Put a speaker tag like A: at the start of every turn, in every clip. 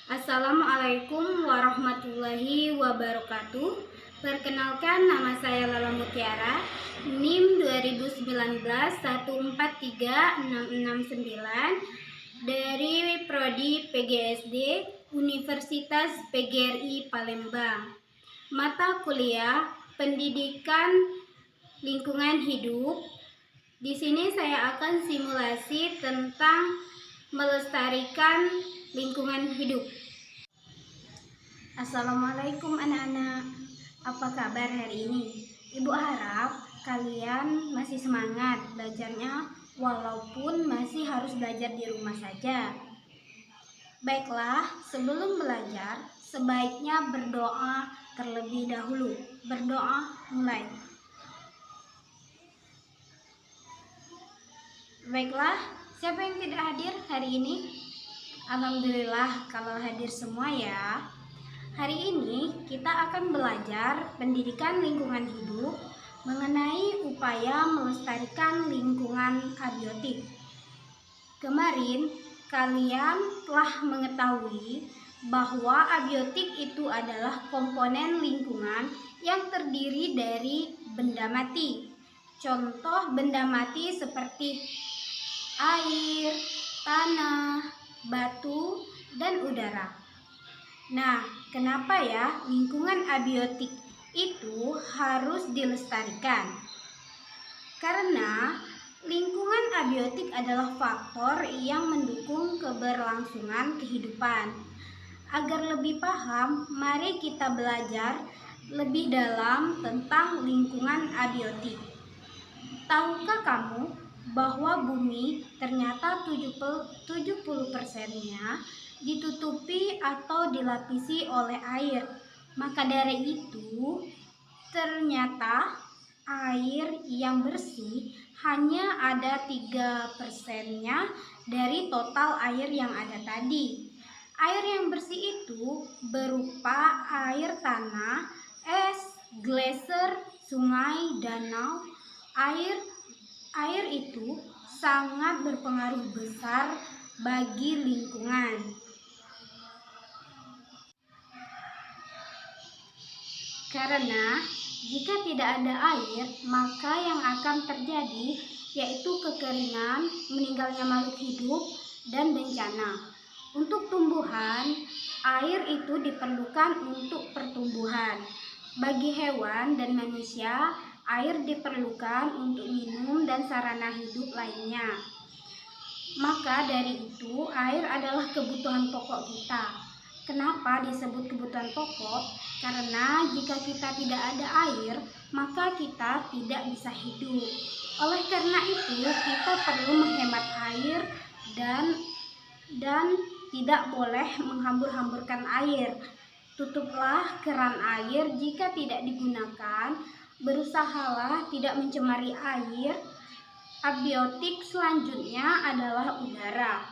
A: Assalamualaikum warahmatullahi wabarakatuh. Perkenalkan, nama saya Lala Mutiara, NIM 2019 143669 dari Prodi PGSD Universitas PGRI Palembang. Mata kuliah Pendidikan Lingkungan Hidup. Di sini saya akan simulasi tentang melestarikan lingkungan hidup. Assalamualaikum anak-anak, apa kabar hari ini? Ibu harap kalian masih semangat belajarnya walaupun masih harus belajar di rumah saja. Baiklah, sebelum belajar sebaiknya berdoa terlebih dahulu. Berdoa mulai. Baiklah, siapa yang tidak hadir hari ini? Alhamdulillah kalau hadir semua ya. Hari ini kita akan belajar pendidikan lingkungan hidup mengenai upaya melestarikan lingkungan abiotik. Kemarin kalian telah mengetahui bahwa abiotik itu adalah komponen lingkungan yang terdiri dari benda mati. Contoh benda mati seperti air, tanah, batu, dan udara. Nah, kenapa ya lingkungan abiotik itu harus dilestarikan? Karena lingkungan abiotik adalah faktor yang mendukung keberlangsungan kehidupan. Agar lebih paham, mari kita belajar lebih dalam tentang lingkungan abiotik. Tahukah kamu bahwa bumi ternyata 70%-nya ditutupi atau dilapisi oleh air? Maka dari itu, ternyata air yang bersih hanya ada 3%-nya dari total air yang ada tadi. Air yang bersih itu berupa air tanah, es, gletser, sungai, danau. Air itu sangat berpengaruh besar bagi lingkungan. Karena jika tidak ada air, maka yang akan terjadi yaitu kekeringan, meninggalnya makhluk hidup, dan bencana. Untuk tumbuhan, air itu diperlukan untuk pertumbuhan. Bagi hewan dan manusia, air diperlukan untuk minum dan sarana hidup lainnya. Maka dari itu, air adalah kebutuhan pokok kita. Kenapa disebut kebutuhan pokok? Karena jika kita tidak ada air, maka kita tidak bisa hidup. Oleh karena itu, kita perlu menghemat air dan tidak boleh menghambur-hamburkan air. Tutuplah keran air jika tidak digunakan. Berusahalah tidak mencemari air. Abiotik selanjutnya adalah udara.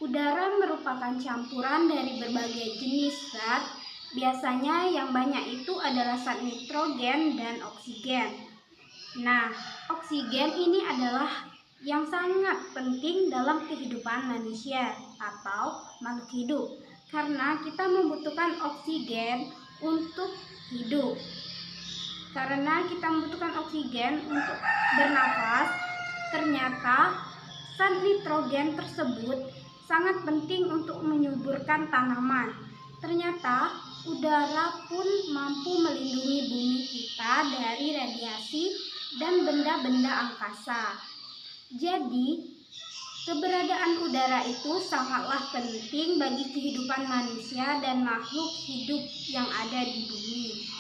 A: Udara merupakan campuran dari berbagai jenis zat. Biasanya yang banyak itu adalah zat nitrogen dan oksigen. Nah, oksigen ini adalah yang sangat penting dalam kehidupan manusia atau makhluk hidup. Karena kita membutuhkan oksigen untuk hidup. Karena kita membutuhkan oksigen untuk bernafas, ternyata zat nitrogen tersebut sangat penting untuk menyuburkan tanaman. Ternyata udara pun mampu melindungi bumi kita dari radiasi dan benda-benda angkasa. Jadi, keberadaan udara itu sangatlah penting bagi kehidupan manusia dan makhluk hidup yang ada di bumi.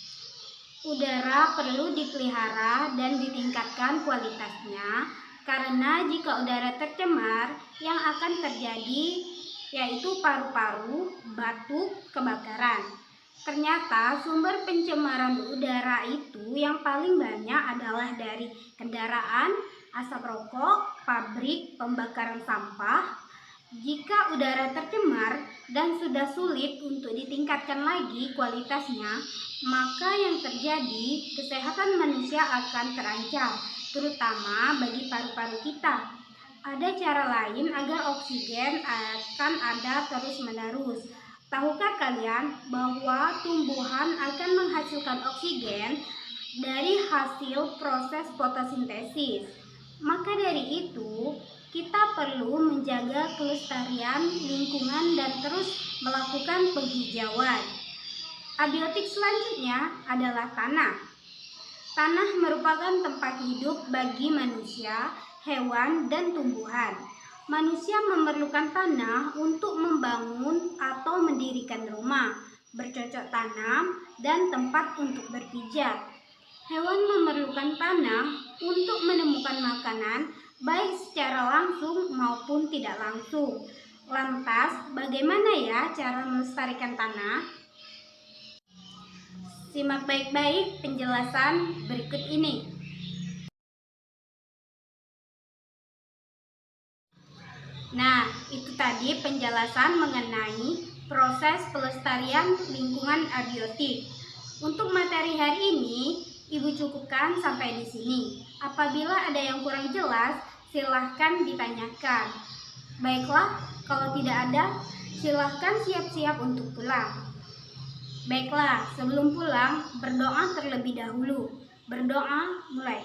A: Udara perlu dipelihara dan ditingkatkan kualitasnya, karena jika udara tercemar, yang akan terjadi yaitu paru-paru, batuk, kebakaran. Ternyata sumber pencemaran udara itu yang paling banyak adalah dari kendaraan, asap rokok, pabrik, pembakaran sampah. Jika udara tercemar dan sudah sulit untuk ditingkatkan lagi kualitasnya, maka yang terjadi kesehatan manusia akan terancam, terutama bagi paru-paru kita. Ada cara lain agar oksigen akan ada terus-menerus. Tahukah kalian bahwa tumbuhan akan menghasilkan oksigen dari hasil proses fotosintesis? Maka dari itu, kita perlu menjaga kelestarian lingkungan dan terus melakukan penghijauan. Abiotik selanjutnya adalah tanah. Tanah merupakan tempat hidup bagi manusia, hewan, dan tumbuhan. Manusia memerlukan tanah untuk membangun atau mendirikan rumah, bercocok tanam, dan tempat untuk berpijak. Hewan memerlukan tanah untuk menemukan makanan, baik secara langsung maupun tidak langsung. Lantas, bagaimana ya cara melestarikan tanah? Simak baik-baik penjelasan berikut ini. Nah, itu tadi penjelasan mengenai proses pelestarian lingkungan abiotik. Untuk materi hari ini, Ibu cukupkan sampai di sini. Apabila ada yang kurang jelas, silahkan ditanyakan. Baiklah, kalau tidak ada, silahkan siap-siap untuk pulang. Baiklah, sebelum pulang, berdoa terlebih dahulu. Berdoa mulai.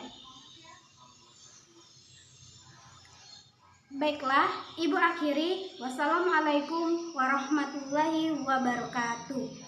A: Baiklah, Ibu akhiri. Wassalamualaikum warahmatullahi wabarakatuh.